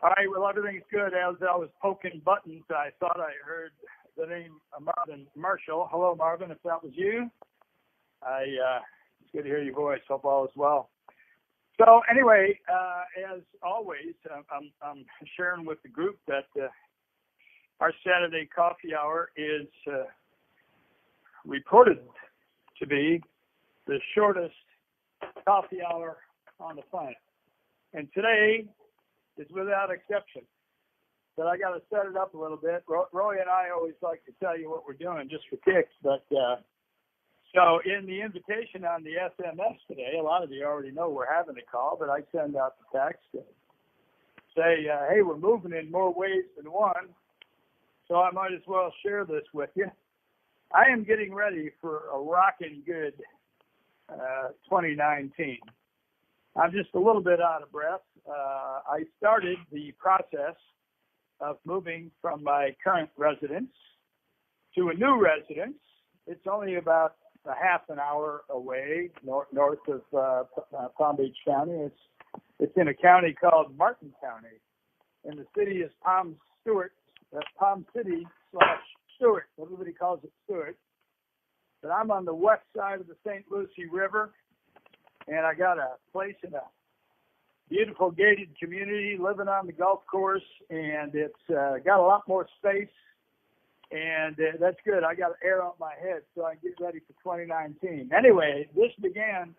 All right, well, everything's good. As I was poking buttons, I thought I heard the name Marvin Marshall. Hello, Marvin, if that was you. It's good to hear your voice. Hope all is well. So anyway, as always, I'm sharing with the group that our Saturday coffee hour is reported to be the shortest coffee hour on the planet. And today is without exception. But I got to set it up a little bit. Roy and I always like to tell you what we're doing just for kicks. But so in the invitation on the SMS today, a lot of you already know we're having a call, but I send out the text and say, hey, we're moving in more ways than one. So I might as well share this with you. I am getting ready for a rocking good 2019. I'm just a little bit out of breath. I started the process of moving from my current residence to a new residence. It's only about a half an hour away north of Palm Beach County. It's in a county called Martin County, and the city is Palm City / Stewart. Everybody calls it Stewart. But I'm on the west side of the St. Lucie River, and I got a place in a beautiful gated community living on the golf course, and it's got a lot more space, and that's good. I got air out my head so I can get ready for 2019. Anyway, this began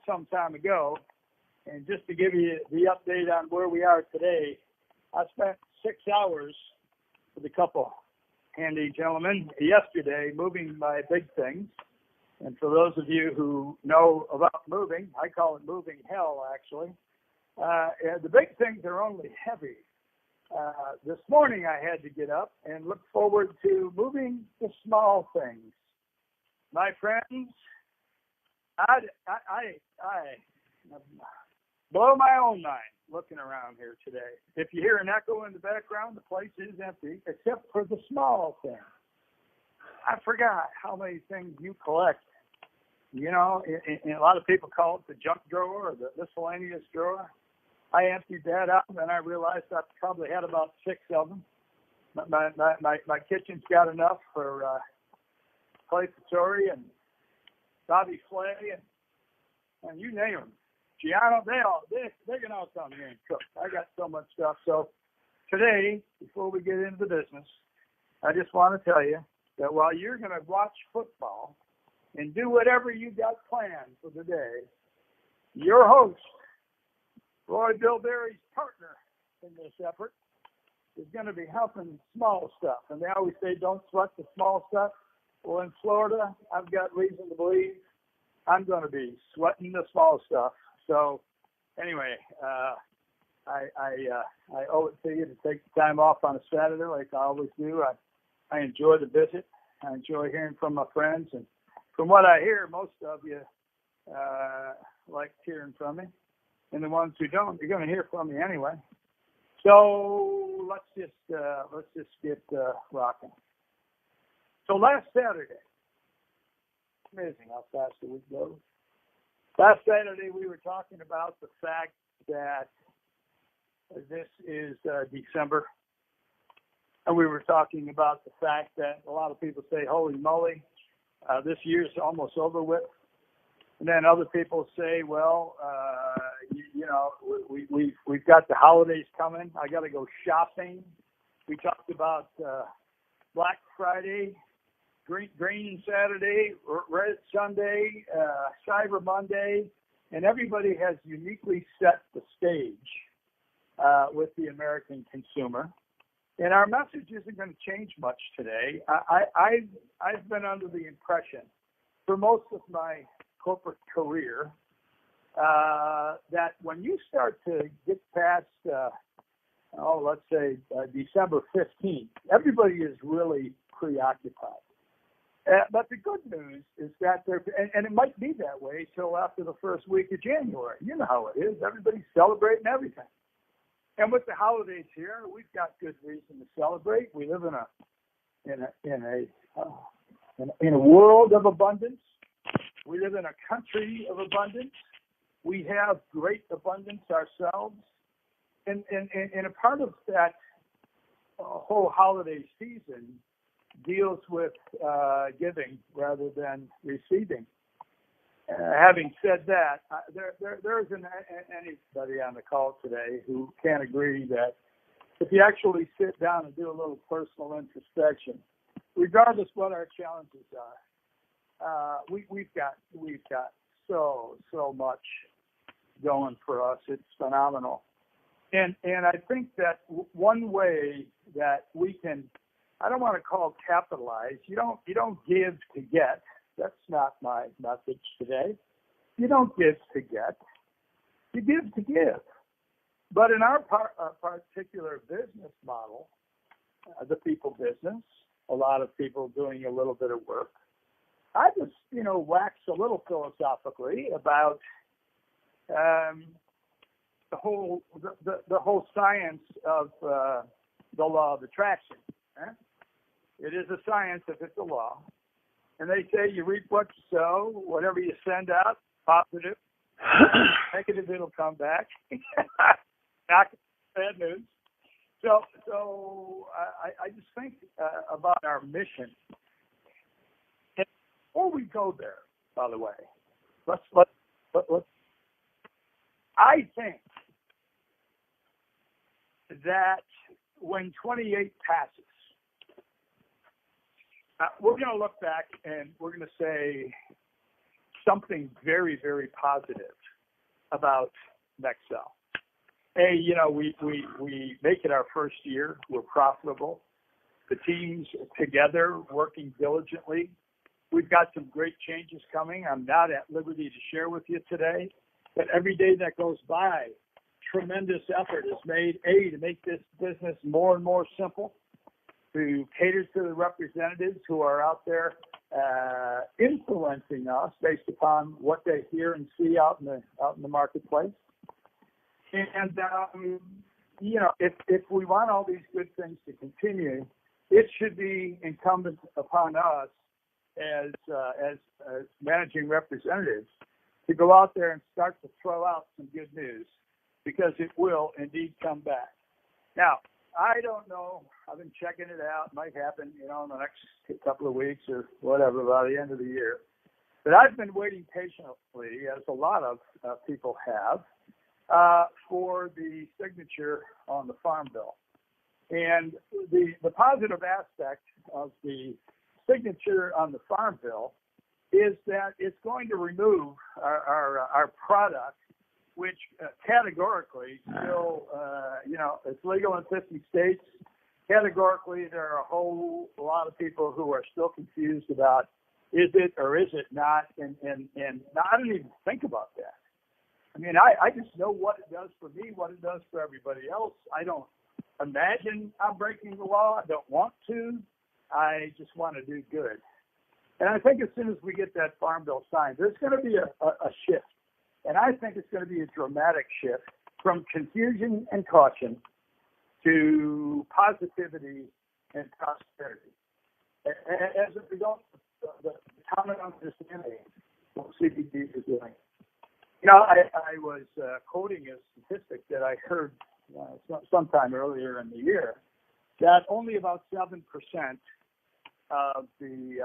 some time ago, and just to give you the update on where we are today, I spent 6 hours with a couple handy gentlemen yesterday moving my big things. And for those of you who know about moving, I call it moving hell, actually. The big things are only heavy. This morning I had to get up and look forward to moving the small things. My friends, I blow my own mind looking around here today. If you hear an echo in the background, the place is empty, except for the small things. I forgot how many things you collect. You know, and a lot of people call it the junk drawer or the miscellaneous drawer. I emptied that out, and I realized I probably had about 6 of them. My kitchen's got enough for Clay Fitori and Bobby Flay and you name them. Giano, they can all come here and cook. I got so much stuff. So today, before we get into the business, I just want to tell you that while you're going to watch football and do whatever you got planned for the day, your host, Roy Bilberry's partner in this effort, is going to be helping small stuff. And they always say, don't sweat the small stuff. Well, in Florida, I've got reason to believe I'm going to be sweating the small stuff. So anyway, I owe it to you to take the time off on a Saturday like I always do. I enjoy the visit. I enjoy hearing from my friends. And from what I hear, most of you like hearing from me. And the ones who don't, you're going to hear from me anyway. So let's just get rocking. So last Saturday, amazing how fast the week goes. Last Saturday, we were talking about the fact that this is December. And we were talking about the fact that a lot of people say, holy moly, this year's almost over with. And then other people say, well, we've got the holidays coming. I got to go shopping. We talked about Black Friday, Green Saturday, Red Sunday, Cyber Monday, and everybody has uniquely set the stage with the American consumer. And our message isn't going to change much today. I've been under the impression for most of my corporate career that when you start to get past, let's say December 15th, everybody is really preoccupied. But the good news is that and it might be that way till after the first week of January. You know how it is. Everybody's celebrating everything. And with the holidays here, we've got good reason to celebrate. We live in a world of abundance. We live in a country of abundance. We have great abundance ourselves. and a part of that whole holiday season deals with giving rather than receiving. Having said that, there isn't anybody on the call today who can't agree that if you actually sit down and do a little personal introspection, regardless what our challenges are, we've got so much going for us. It's phenomenal. And I think that one way that we can, I don't want to call capitalize. You don't give to get. That's not my message today. You don't give to get. You give to give. But in our particular business model, the people business, a lot of people doing a little bit of work, I just, wax a little philosophically about the whole science of the law of attraction. It is a science if it's a law. And they say you reap what you sow, whatever you send out, positive, negative, it'll come back. Not bad news. So I just think about our mission. And before we go there, by the way, let's I think that when 28 passes, we're going to look back and we're going to say something very, very positive about Nexel. Hey, we make it our first year. We're profitable. The team's together, working diligently. We've got some great changes coming. I'm not at liberty to share with you today, but every day that goes by, tremendous effort is made, to make this business more and more simple, to cater to the representatives who are out there influencing us based upon what they hear and see out in the marketplace. And if we want all these good things to continue, it should be incumbent upon us as managing representatives to go out there and start to throw out some good news, because it will indeed come back. Now, I don't know. I've been checking it out. It might happen, in the next couple of weeks or whatever, by the end of the year. But I've been waiting patiently, as a lot of people have, for the signature on the Farm Bill. And the positive aspect of the signature on the Farm Bill is that it's going to remove our product, which categorically still, it's legal in 50 states. Categorically, there are a whole lot of people who are still confused about is it or is it not, and I don't even think about that. I mean, I just know what it does for me, what it does for everybody else. I don't imagine I'm breaking the law. I don't want to. I just want to do good. And I think as soon as we get that Farm Bill signed, there's going to be a shift. And I think it's going to be a dramatic shift from confusion and caution to positivity and prosperity. As a result of the common understanding what CBD is doing. I was quoting a statistic that I heard sometime earlier in the year, that only about 7% of the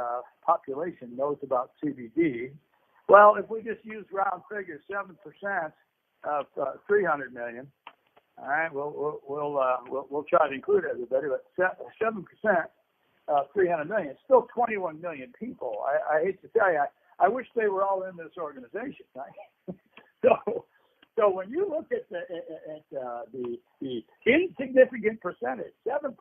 population knows about CBD. Well, if we just use round figures, 7% of 300 million, all right, we'll try to include everybody, but 7% of 300 million, it's still 21 million people. I hate to tell you, I wish they were all in this organization, right? So when you look at the insignificant percentage, 7%,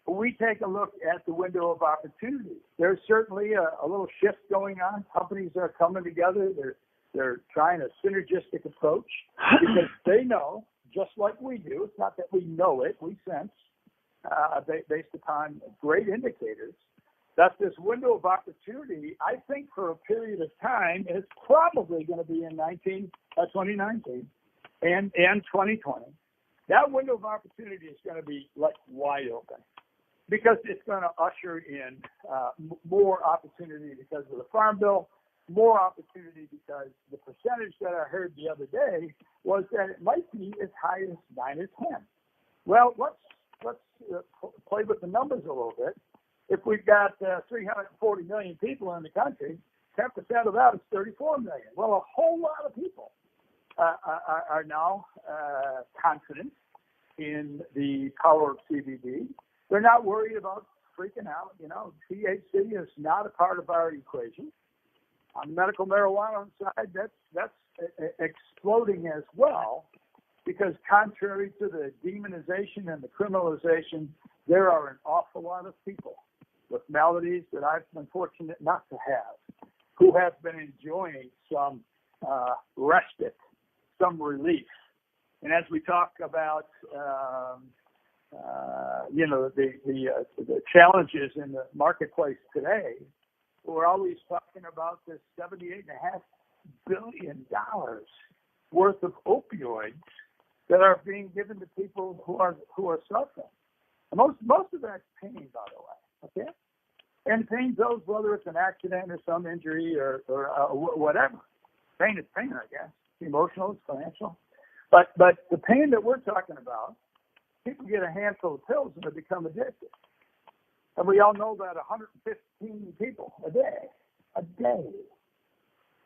we take a look at the window of opportunity. There's certainly a little shift going on. Companies are coming together. They're trying a synergistic approach because they know, just like we do, it's not that we know it, we sense, based upon great indicators, that this window of opportunity, I think for a period of time, is probably going to be in 2019 and 2020. That window of opportunity is going to be like wide open, because it's going to usher in more opportunity because of the Farm Bill, more opportunity because the percentage that I heard the other day was that it might be as high as 9 or 10. Well, let's play with the numbers a little bit. If we've got 340 million people in the country, 10% of that is 34 million. Well, a whole lot of people are now confident in the power of CBD. They're not worried about freaking out. You know, THC is not a part of our equation. On medical marijuana side, that's exploding as well, because contrary to the demonization and the criminalization, there are an awful lot of people with maladies that I've been fortunate not to have, who have been enjoying some respite, some relief. And as we talk about, the challenges in the marketplace today, we're always talking about this $78.5 billion worth of opioids that are being given to people who are suffering. And most of that's pain, by the way. Okay, and pain goes whether it's an accident or some injury or whatever. Pain is pain, I guess. Emotional, it's financial. But the pain that we're talking about, people get a handful of pills and they become addicted. And we all know that 115 people a day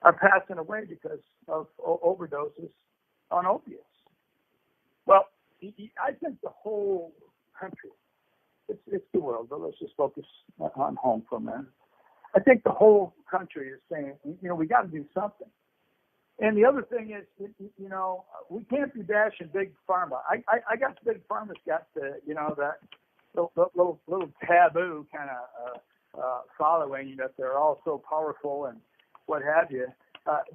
are passing away because of overdoses on opiates. Well, I think the whole country, it's the world, but let's just focus on home for a minute. I think the whole country is saying, we got to do something. And the other thing is, we can't be bashing big pharma. I guess big pharma's got that little taboo kind of following, that they're all so powerful and what have you.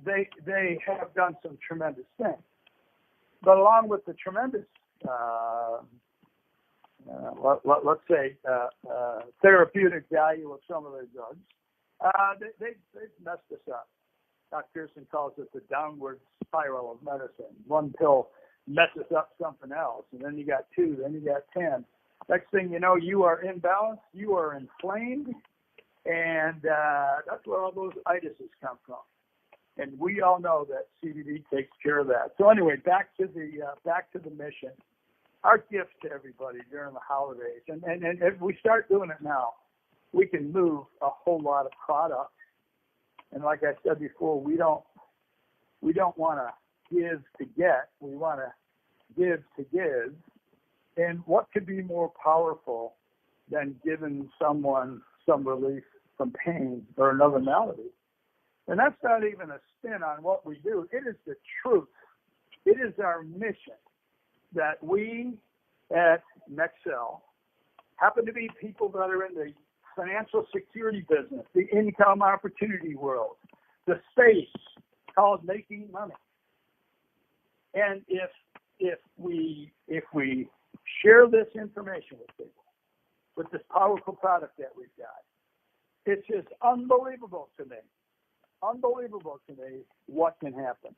They have done some tremendous things. But along with the tremendous, let's say, therapeutic value of some of their drugs, they've messed us up. Dr. Pearson calls it the downward spiral of medicine. One pill messes up something else, and then you got 2, then you got 10. Next thing you know, you are imbalanced, you are inflamed, and that's where all those itises come from. And we all know that CBD takes care of that. So anyway, back to the mission. Our gift to everybody during the holidays, and if we start doing it now, we can move a whole lot of product. And like I said before, we don't want to give to get. We want to give to give. And what could be more powerful than giving someone some relief from pain or another malady? And that's not even a spin on what we do. It is the truth. It is our mission that we at Nexel happen to be people that are in the financial security business, the income opportunity world, the space called making money. And if we share this information with people, with this powerful product that we've got, it's just unbelievable to me what can happen.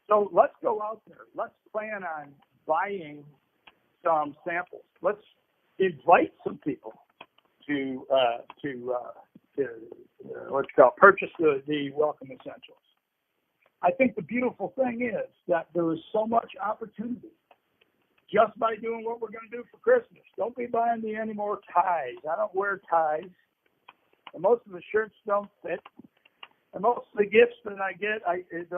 So let's go out there. Let's plan on buying some samples. Let's invite some people to purchase the Welcome Essentials. I think the beautiful thing is that there is so much opportunity just by doing what we're going to do for Christmas. Don't be buying me any more ties. I don't wear ties. And most of the shirts don't fit. And most of the gifts that I get, it's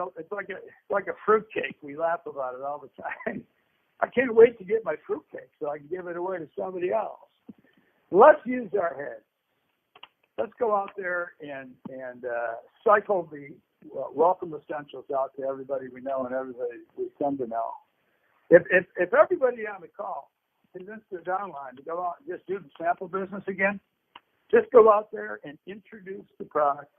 like a fruitcake. We laugh about it all the time. I can't wait to get my fruitcake so I can give it away to somebody else. Let's use our heads. Let's go out there and cycle the Welcome Essentials out to everybody we know and everybody we come to know. If everybody on the call convinced their downline to go out and just do the sample business again, just go out there and introduce the product.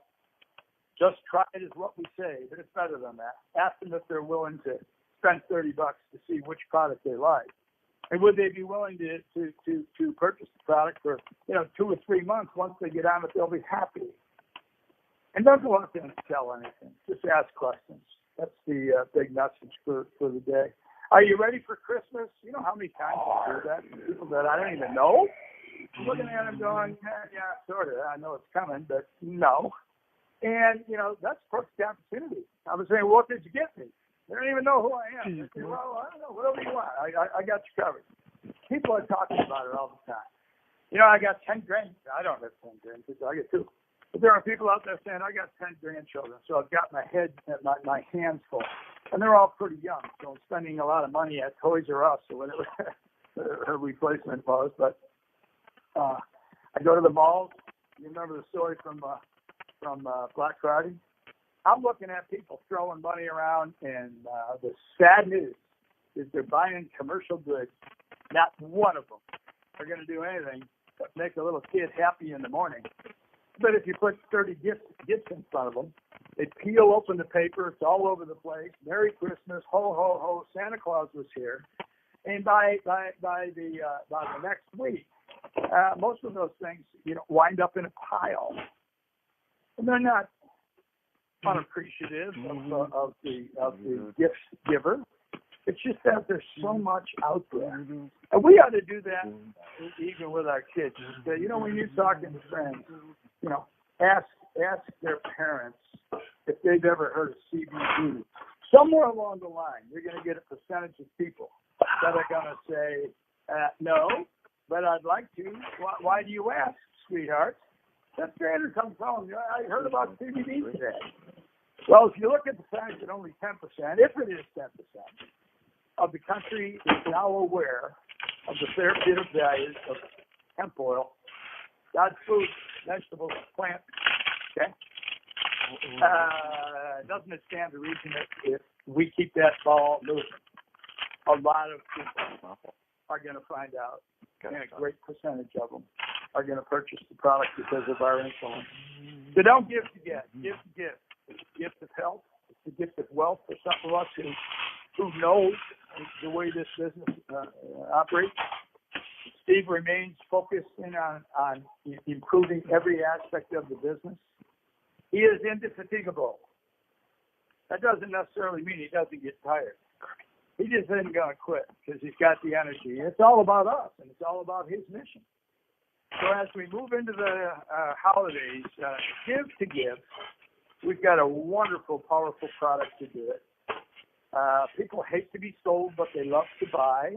Just try it is what we say, but it's better than that. Ask them if they're willing to spend $30 to see which product they like. And would they be willing to purchase the product for 2 or 3 months? Once they get on it, they'll be happy. And don't go out there and sell anything. Just ask questions. That's the big message for the day. Are you ready for Christmas? You know how many times I do that to people that I don't even know? I'm looking at them going, yeah, sort of. I know it's coming, but no. And, that's perfect opportunity. I was saying, what did you get me? They don't even know who I am. They say, well, I don't know, whatever you want. I got you covered. People are talking about it all the time. I got 10 grand. I don't have 10 grandkids. I get 2. But there are people out there saying, I got 10 grandchildren. So I've got my my hands full. And they're all pretty young. So I'm spending a lot of money at Toys R Us or whatever her replacement was. But I go to the malls. You remember the story from Black Friday? I'm looking at people throwing money around, and the sad news is they're buying commercial goods. Not one of them are going to do anything but make a little kid happy in the morning. But if you put 30 gifts in front of them, they peel open the paper. It's all over the place. Merry Christmas, ho ho ho! Santa Claus was here, and by the next week, most of those things wind up in a pile, and they're not unappreciative of the gift giver. It's just that there's so much out there. And we ought to do that even with our kids. When you're talking to friends, ask their parents if they've ever heard of CBD. Somewhere along the line, you're going to get a percentage of people that are going to say, no, but I'd like to. Why do you ask, sweetheart? That standard comes home. I heard about CBD today. Well, if you look at the fact that only 10%, if it is 10%, of the country is now aware of the therapeutic values of hemp oil, God's food, vegetables, plants, okay? Doesn't it stand to reason that if we keep that ball moving, a lot of people are going to find out, and a great percentage of them are going to purchase the product because of our influence. So don't give to get. Give to give. It's a gift of health. It's a gift of wealth for some of us who know the way this business operates. Steve remains focused in on improving every aspect of the business. He is indefatigable. That doesn't necessarily mean he doesn't get tired. He just isn't going to quit because he's got the energy. It's all about us, and it's all about his mission. So as we move into the holidays, give to give, we've got a wonderful, powerful product to do it. People hate to be sold, but they love to buy.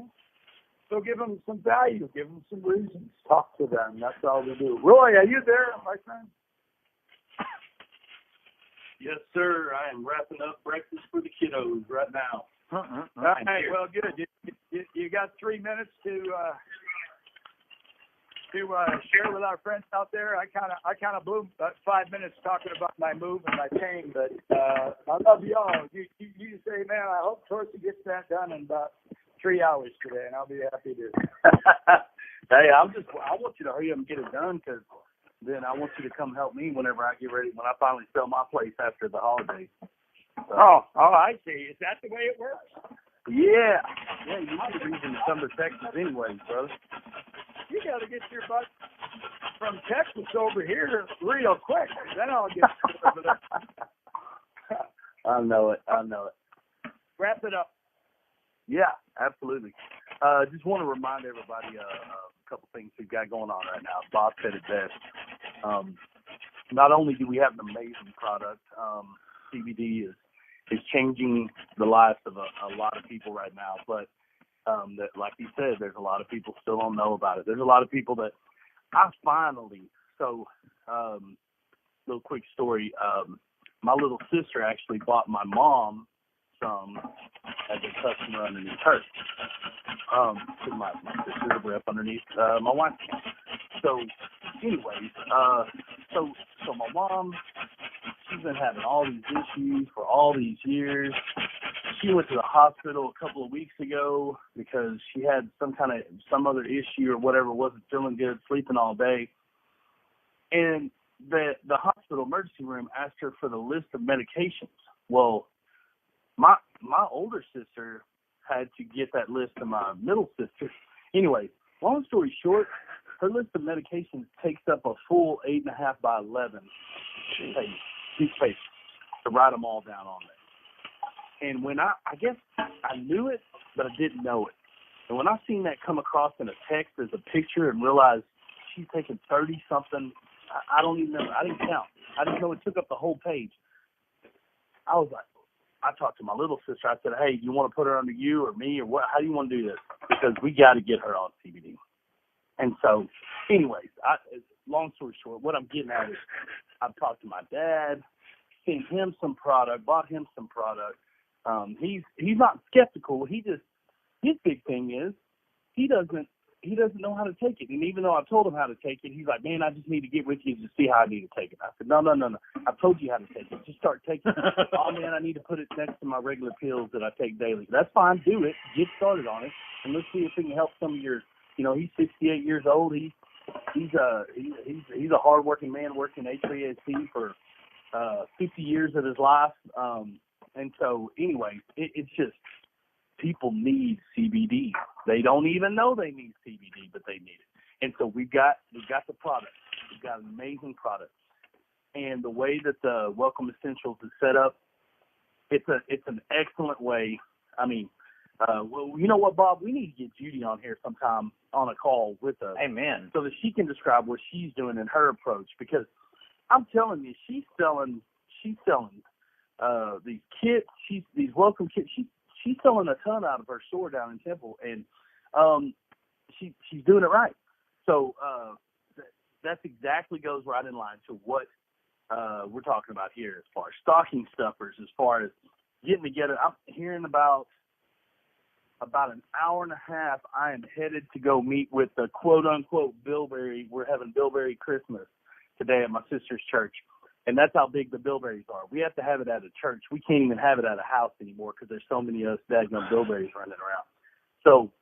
So give them some value. Give them some reasons. Talk to them. That's all we do. Roy, are you there, my friend? Yes, sir. I am wrapping up breakfast for the kiddos right now. All right. Well, good. You got 3 minutes to share with our friends out there. I kind of blew 5 minutes talking about my move and my pain, but I love you all. You say, man, I hope Torcy gets that done in about 3 hours today, and I'll be happy to. Hey, I want you to hurry up and get it done, because then I want you to come help me whenever I get ready, when I finally sell my place after the holidays. So. Oh, I see. Is that the way it works? Yeah, you need a reason to come to Texas anyways, brother. You got to get your butt from Texas over here real quick. Then I'll get over there. I know it. Wrap it up. Yeah, absolutely. Just want to remind everybody a couple things we've got going on right now. Bob said it best. Not only do we have an amazing product, CBD is changing the lives of a lot of people right now, but that, like you said, there's a lot of people still don't know about it. There's a lot of people that little quick story, my little sister actually bought my mom some as a customer underneath her. My sister's a rep underneath my wife. So anyways, so my mom, she's been having all these issues for all these years. She went to the hospital a couple of weeks ago because she had some other issue or whatever, wasn't feeling good, sleeping all day. And the hospital emergency room asked her for the list of medications. Well, my older sister had to get that list to my middle sister. Anyway, long story short, her list of medications takes up a full 8.5 by 11 piece of paper to write them all down on there. And when I guess I knew it, but I didn't know it. And when I seen that come across in a text as a picture and realized she's taken 30-something I don't even know. I didn't count. I didn't know it took up the whole page. I was like, I talked to my little sister. I said, hey, do you want to put her under you or me or what? How do you want to do this? Because we got to get her on CBD. And so, anyways, long story short, what I'm getting at is I've talked to my dad, sent him some product, bought him some product. He's not skeptical. His big thing is he doesn't know how to take it. And even though I told him how to take it, he's like, man, I just need to get with you to see how I need to take it. I said, no. I've told you how to take it. Just start taking it. Oh, man, I need to put it next to my regular pills that I take daily. That's fine. Do it. Get started on it. And let's see if it can help some of your, he's 68 years old. He's a hardworking man working HVAC for 50 years of his life. And so, anyway, it's just people need CBD. They don't even know they need CBD, but they need it. And so we've got the product. We've got an amazing product. And the way that the Welcome Essentials is set up, it's an excellent way. I mean, well, you know what, Bob? We need to get Judy on here sometime on a call with us. Amen. So that she can describe what she's doing in her approach. Because I'm telling you, she's selling these kits. These welcome kits. She's selling a ton out of her store down in Temple, and she's doing it right. So that exactly goes right in line to what we're talking about here as far as stocking stuffers, as far as getting together. I'm hearing about an hour and a half. I am headed to go meet with the quote-unquote Bilberry. We're having Bilberry Christmas today at my sister's church. And that's how big the bilberries are. We have to have it at a church. We can't even have it at a house anymore because there's so many of us daggone bilberries running around. So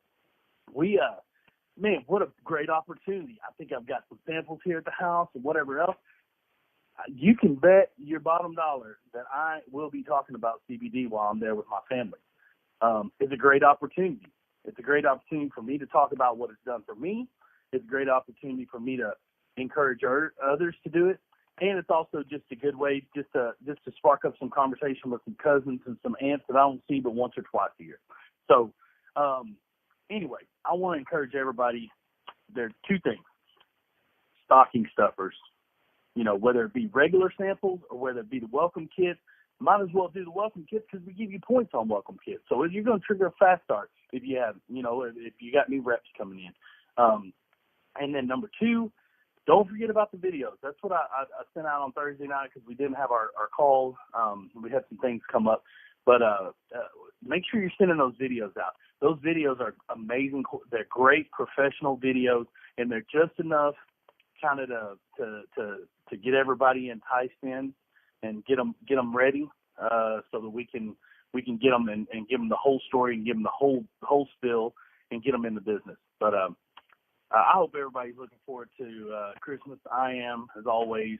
man, what a great opportunity. I think I've got some samples here at the house and whatever else. You can bet your bottom dollar that I will be talking about CBD while I'm there with my family. It's a great opportunity. It's a great opportunity for me to talk about what it's done for me. It's a great opportunity for me to encourage others to do it. And it's also just a good way just to spark up some conversation with some cousins and some aunts that I don't see but once or twice a year. So, anyway, I want to encourage everybody. There are two things: stocking stuffers. Whether it be regular samples or whether it be the welcome kit. Might as well do the welcome kits because we give you points on welcome kits. So you're going to trigger a fast start if you have, if you got new reps coming in. And then number two, don't forget about the videos. That's what I sent out on Thursday night because we didn't have our calls. We had some things come up. But make sure you're sending those videos out. Those videos are amazing. They're great professional videos, and they're just enough kind of to get everybody enticed in and get them ready so that we can get them and give them the whole story and give them the whole spill and get them in the business. But I hope everybody's looking forward to Christmas. I am, as always.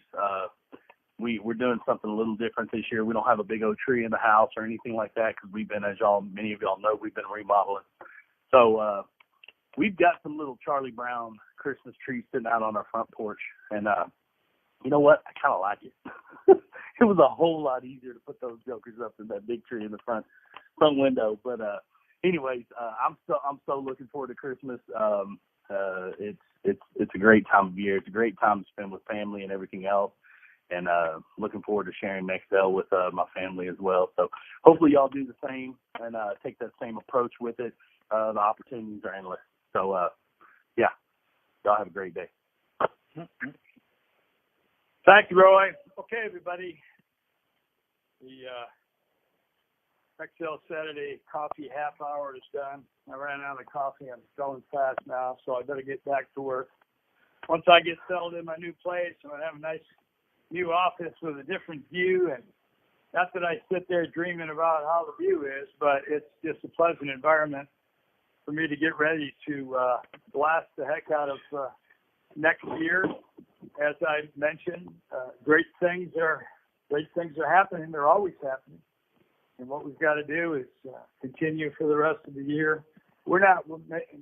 We're doing something a little different this year. We don't have a big old tree in the house or anything like that because we've been, as many of y'all know, we've been remodeling. So we've got some little Charlie Brown Christmas trees sitting out on our front porch, and you know what? I kind of like it. It was a whole lot easier to put those jokers up than that big tree in the front window. But anyways, I'm so looking forward to Christmas. It's a great time of year. It's a great time to spend with family and everything else. And looking forward to sharing Nextel with my family as well. So hopefully y'all do the same and take that same approach with it. The opportunities are endless. So yeah, y'all have a great day. Thank you, Roy. Okay, everybody. The Nextel Saturday coffee half hour is done. I ran out of coffee. I'm going fast now, so I better get back to work. Once I get settled in my new place, I'm going to have a nice new office with a different view. And not that I sit there dreaming about how the view is, but it's just a pleasant environment for me to get ready to blast the heck out of next year. As I mentioned, great things are happening. They're always happening. And what we've got to do is continue for the rest of the year. We're not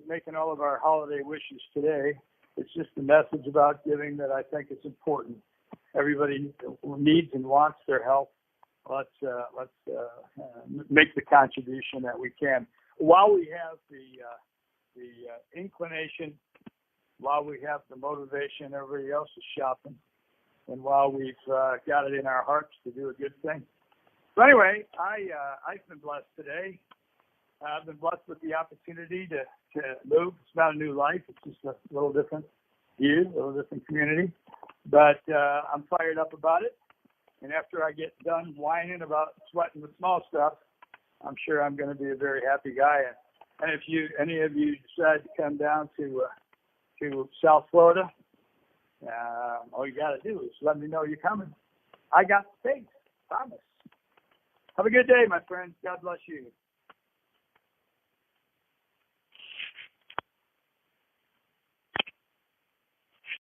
making all of our holiday wishes today. It's just a message about giving that I think is important. Everybody needs and wants their help. Let's make the contribution that we can. While we have the inclination, while we have the motivation, everybody else is shopping. and while we've got it in our hearts to do a good thing. So anyway, I've been blessed today. I've been blessed with the opportunity to move. It's not a new life. It's just a little different view, a little different community. But I'm fired up about it. And after I get done whining about sweating the small stuff, I'm sure I'm going to be a very happy guy. And if any of you decide to come down to South Florida, all you got to do is let me know you're coming. I got space. Promise. Have a good day, my friends. God bless you.